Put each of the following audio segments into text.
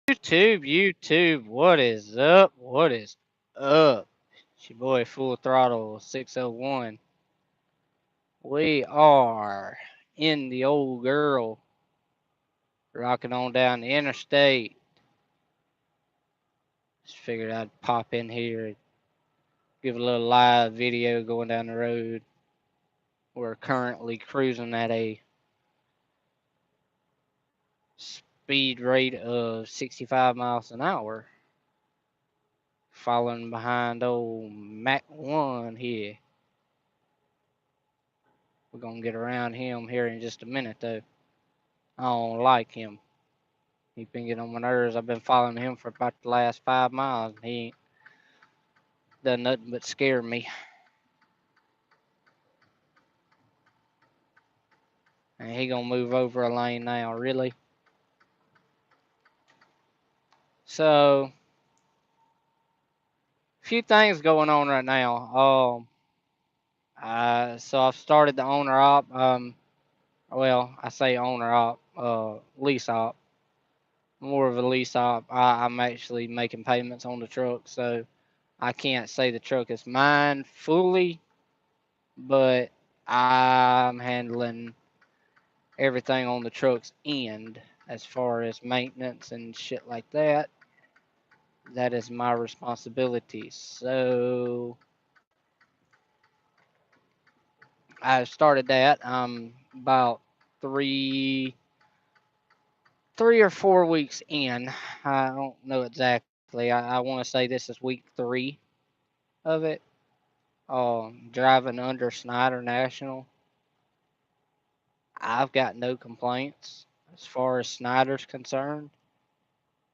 YouTube, what is up? What is up? It's your boy Full Throttle 601. We are in the old girl, rocking on down the interstate. Just figured I'd pop in here, give a little live video going down the road. We're currently cruising at a speed rate of 65 miles an hour, following behind old Mac 1 here. We're gonna get around him here in just a minute though. I don't like him. He's been getting on my nerves. I've been following him for about the last 5 miles, and he ain't done nothing but scare me. And he gonna move over a lane now, really? So, a few things going on right now. So I've started the owner op. Well, I say owner op, lease op. More of a lease op. I'm actually making payments on the truck, so I can't say the truck is mine fully, but I'm handling everything on the truck's end as far as maintenance and shit like that. That is my responsibility. So I started that. I'm about three, 3 or 4 weeks in. I don't know exactly. I want to say this is week 3 of it. Driving under Snyder National. I've got no complaints as far as Snyder's concerned.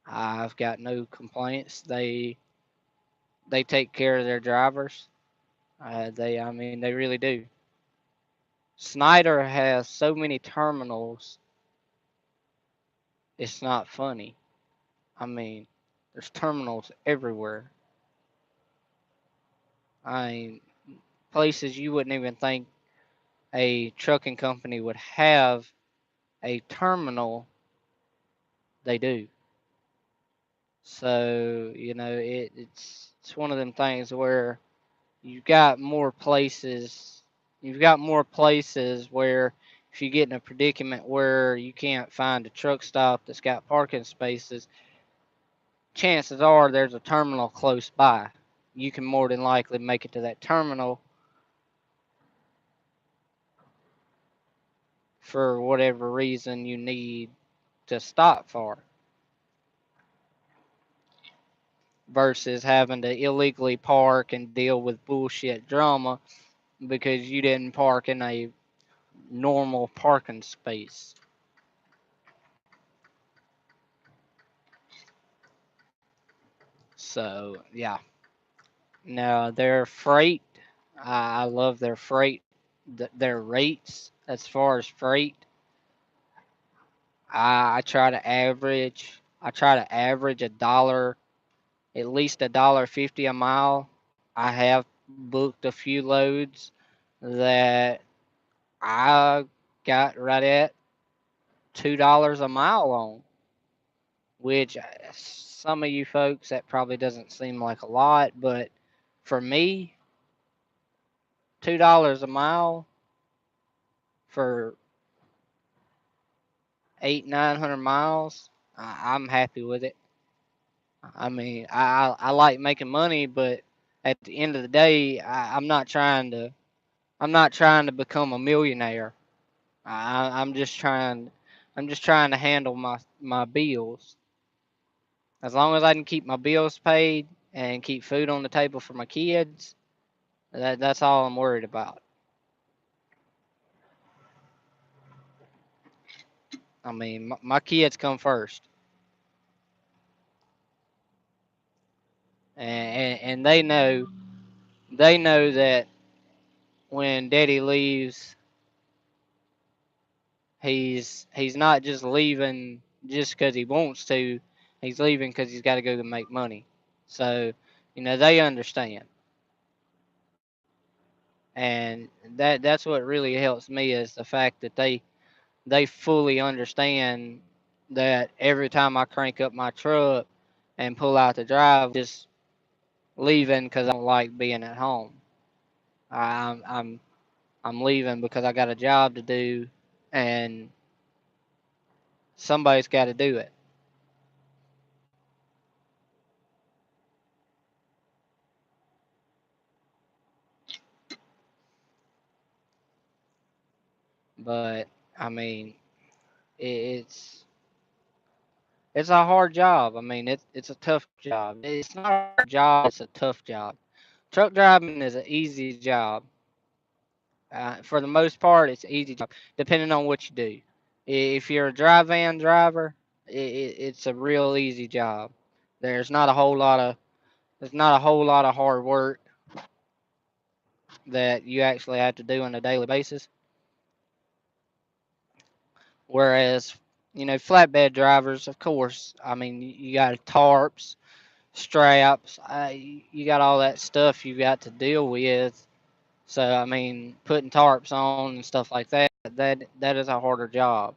I've got no complaints. They take care of their drivers. I mean, they really do. Snyder has so many terminals. It's not funny. I mean, there's terminals everywhere. I mean, places you wouldn't even think a trucking company would have a terminal, they do. So it's one of them things where you've got more places. You've got more places where if you get in a predicament where you can't find a truck stop that's got parking spaces, chances are there's a terminal close by. You can more than likely make it to that terminal for whatever reason you need to stop for, versus having to illegally park and deal with bullshit drama because you didn't park in a normal parking space. So, yeah. Now, their freight, I love their freight, their rates as far as freight. I try to average, a dollar, at least $1.50 a mile. I have booked a few loads that I got right at $2 a mile on, which some of you folks that probably doesn't seem like a lot, but for me, $2 a mile for 800-900 miles, I'm happy with it. I mean, I like making money, but at the end of the day, I'm not trying to become a millionaire. I'm just trying to handle my bills. As long as I can keep my bills paid and keep food on the table for my kids, that's all I'm worried about. I mean, my kids come first, and they know that when Daddy leaves, he's not just leaving just because he wants to. He's leaving because he's got to go to make money. So, they understand, and that's what really helps me is the fact that they fully understand that every time I crank up my truck and pull out the drive, just leaving because I don't like being at home. I'm leaving because I got a job to do, and somebody's got to do it. But I mean, it's it's a hard job. I mean, it's a tough job. It's not a hard job. It's a tough job. Truck driving is an easy job. For the most part, it's an easy job, depending on what you do. If you're a dry van driver, it's a real easy job. There's not a whole lot of there's not a whole lot of hard work that you actually have to do on a daily basis. Whereas, flatbed drivers, of course, I mean, you got tarps, straps, you got all that stuff you got to deal with. So, I mean, putting tarps on and stuff like that is a harder job.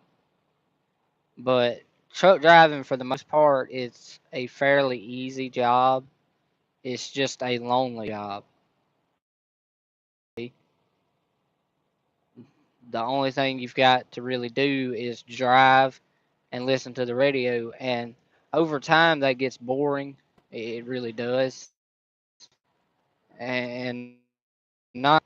But truck driving, for the most part, it's a fairly easy job. It's just a lonely job. The only thing you've got to really do is drive and listen to the radio. And over time, that gets boring. It really does. And not.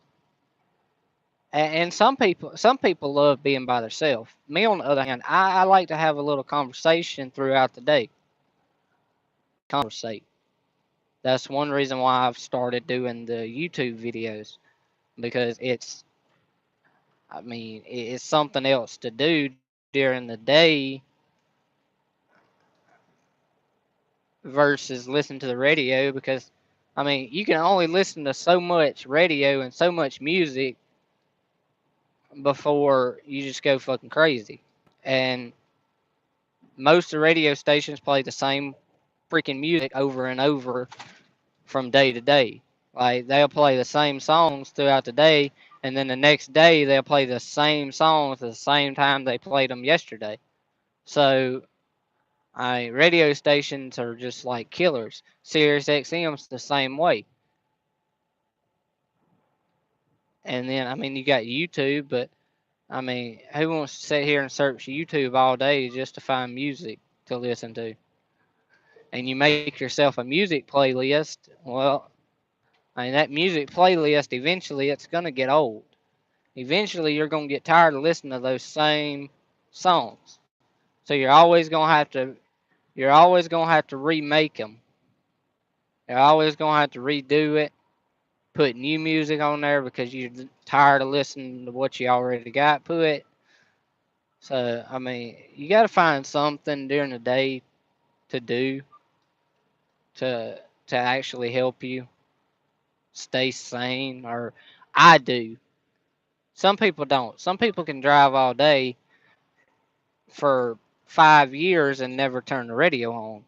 And some people love being by themselves. Me, on the other hand, I like to have a little conversation throughout the day. Conversate. That's one reason why I've started doing the YouTube videos, because I mean, it's something else to do during the day versus listen to the radio, because I mean, you can only listen to so much radio and so much music before you just go fucking crazy. And most of the radio stations play the same freaking music over and over from day to day. Like, they'll play the same songs throughout the day, and then the next day they'll play the same songs at the same time they played them yesterday. So, radio stations are just like killers. Sirius XM's the same way. And then, I mean, you got YouTube, but I mean, who wants to sit here and search YouTube all day just to find music to listen to? And you make yourself a music playlist. Well, I mean, that music playlist, eventually it's going to get old. Eventually you're going to get tired of listening to those same songs. So you're always going to have to remake them. You're always going to have to redo it, put new music on there because you're tired of listening to what you already got put. So, I mean, you got to find something during the day to do to to actually help you stay sane. Or I do. Some people don't. Some people can drive all day for 5 years and never turn the radio on.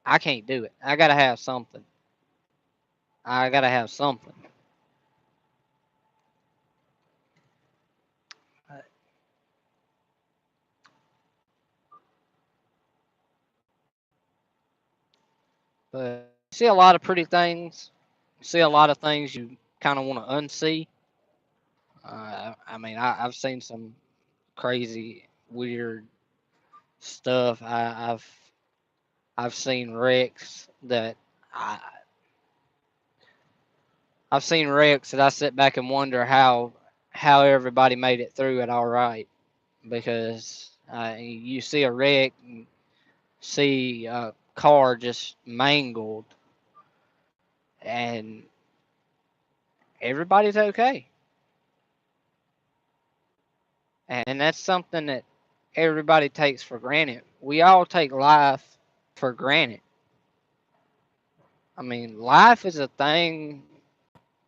I can't do it. I gotta have something. I gotta have something. But see a lot of pretty things. See a lot of things you kind of want to unsee. I mean, I've seen some crazy, weird stuff. I've seen wrecks that I I've seen wrecks that I sit back and wonder how everybody made it through it all right. Because you see a wreck and see a car just mangled, and everybody's okay. And that's something that everybody takes for granted. We all take life for granted. I mean, life is a thing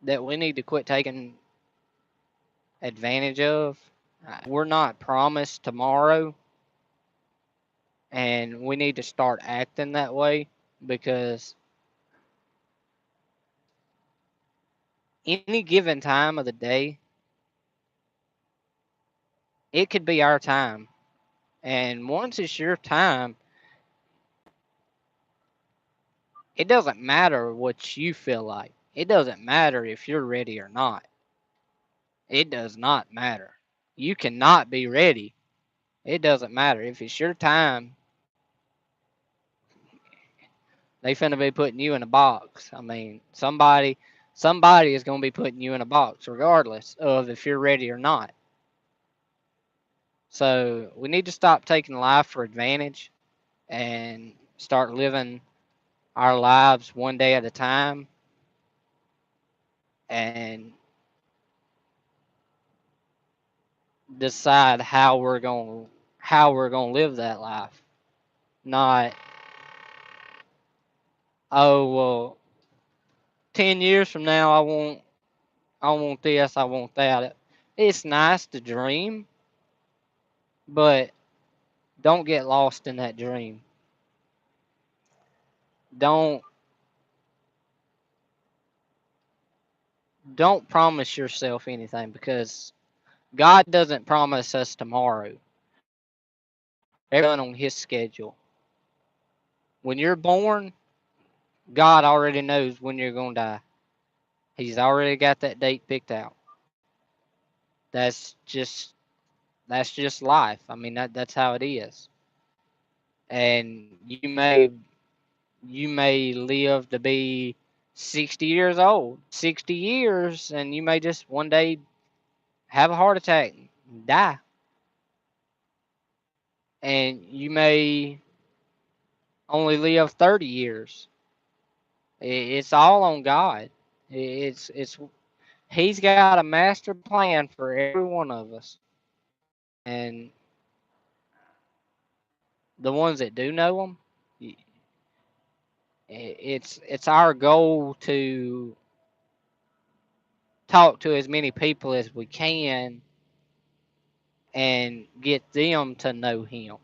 that we need to quit taking advantage of. We're not promised tomorrow, and we need to start acting that way, because any given time of the day, it could be our time. And once it's your time, it doesn't matter what you feel like. It doesn't matter if you're ready or not. It does not matter. You cannot be ready. It doesn't matter. If it's your time, they finna be putting you in a box. I mean, somebody is gonna be putting you in a box, regardless of if you're ready or not. So we need to stop taking life for advantage and start living our lives one day at a time and decide how we're going to live that life. Not, oh well, 10 years from now I want this, I want that. It's nice to dream, but don't get lost in that dream. Don't don't promise yourself anything, because God doesn't promise us tomorrow. Everything on his schedule. When you're born, God already knows when you're going to die. He's already got that date picked out. That's just that's just life. I mean, that's how it is. And you may live to be 60 years old. 60 years, and you may just one day have a heart attack and die. And you may only live 30 years. It's all on God. It's He's got a master plan for every one of us. And the ones that do know him, it's our goal to talk to as many people as we can and get them to know him.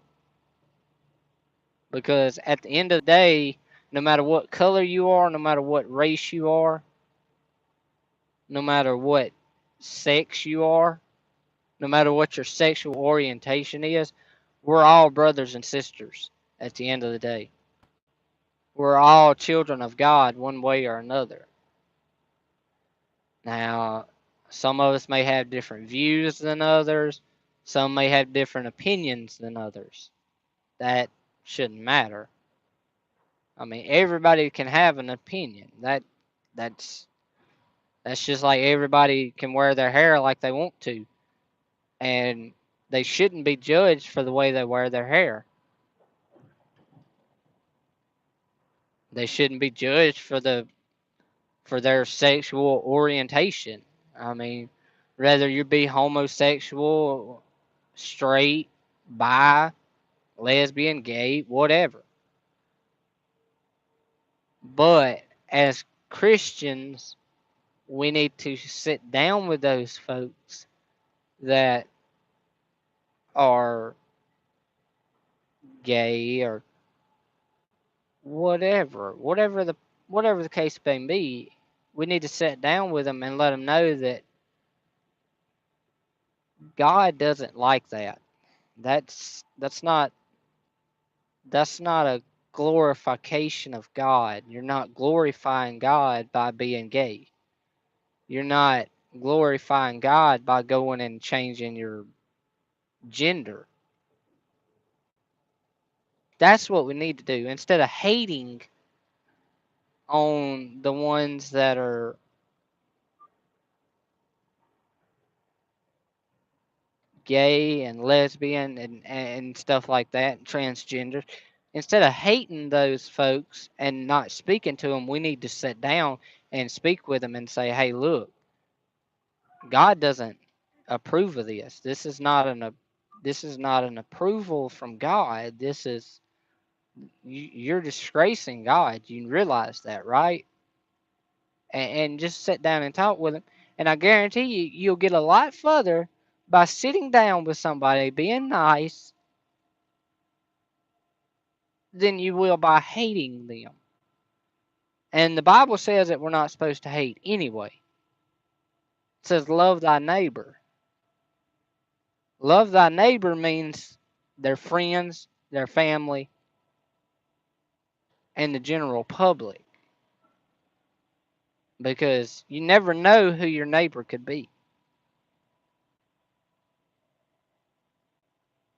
Because at the end of the day, no matter what color you are, no matter what race you are, no matter what sex you are, no matter what your sexual orientation is, we're all brothers and sisters at the end of the day. We're all children of God one way or another. Now, some of us may have different views than others. Some may have different opinions than others. That shouldn't matter. I mean, everybody can have an opinion. That's that's just like everybody can wear their hair like they want to, and they shouldn't be judged for the way they wear their hair. They shouldn't be judged for their sexual orientation. I mean, whether you be homosexual, straight, bi, lesbian, gay, whatever. But as Christians, we need to sit down with those folks that are gay or whatever the case may be. We need to sit down with them and let them know that God doesn't like that. That's that's not that's not a glorification of God. You're not glorifying God by being gay. You're not glorifying God by going and changing your gender. That's what we need to do instead of hating on the ones that are gay and lesbian and stuff like that, and transgender. Instead of hating those folks and not speaking to them, we need to sit down and speak with them and say, hey, look, God doesn't approve of this. This is not an approval from God. You're disgracing God. You realize that, right? And just sit down and talk with them. And I guarantee you'll get a lot further by sitting down with somebody, being nice, than you will by hating them. And the Bible says that we're not supposed to hate anyway. It says love thy neighbor. Love thy neighbor means their friends, their family, and the general public, because you never know who your neighbor could be.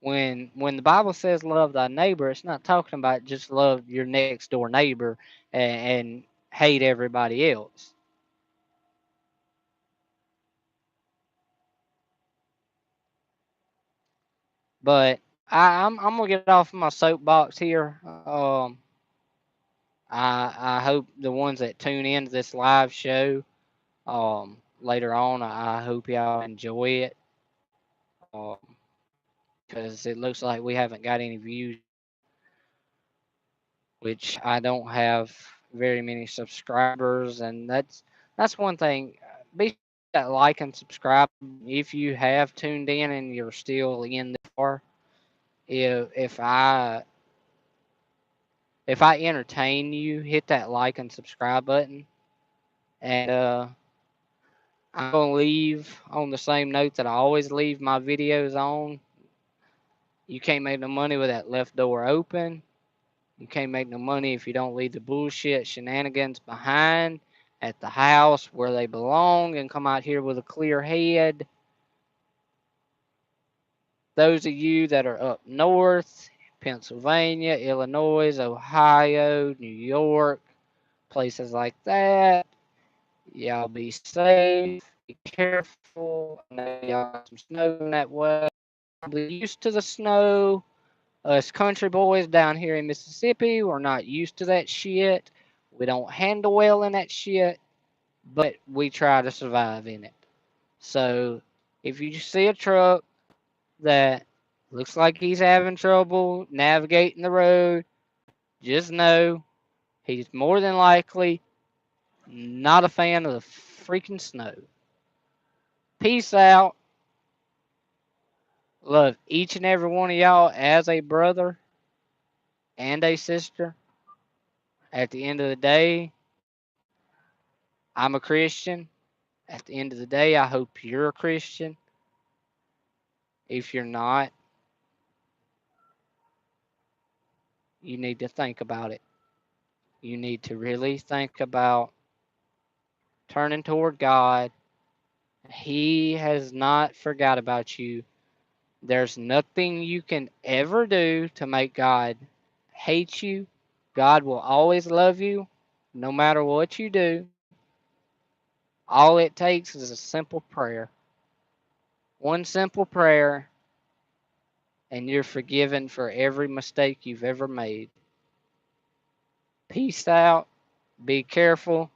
When the Bible says love thy neighbor, it's not talking about just love your next door neighbor and hate everybody else. But I'm gonna get off my soapbox here. I hope the ones that tune into this live show later on, I hope y'all enjoy it. Um, because it looks like we haven't got any views, which I don't have very many subscribers, and that's one thing. Be sure to like and subscribe if you have tuned in and you're still in the far. If I entertain you, hit that like and subscribe button, and I'm gonna leave on the same note that I always leave my videos on. You can't make no money with that left door open. You can't make no money if you don't leave the bullshit shenanigans behind at the house where they belong and come out here with a clear head. Those of you that are up north, Pennsylvania, Illinois, Ohio, New York, places like that, y'all be safe, be careful. I know y'all got some snow in that way. Probably used to the snow. Us country boys down here in Mississippi, we're not used to that shit. We don't handle well in that shit, but we try to survive in it. So if you see a truck that looks like he's having trouble navigating the road, just know he's more than likely not a fan of the freaking snow. Peace out. Love each and every one of y'all as a brother and a sister. At the end of the day, I'm a Christian. At the end of the day, I hope you're a Christian. If you're not, you need to think about it. You need to really think about turning toward God. He has not forgot about you. There's nothing you can ever do to make God hate you. God will always love you no matter what you do. All it takes is a simple prayer. One simple prayer, and you're forgiven for every mistake you've ever made. Peace out. Be careful.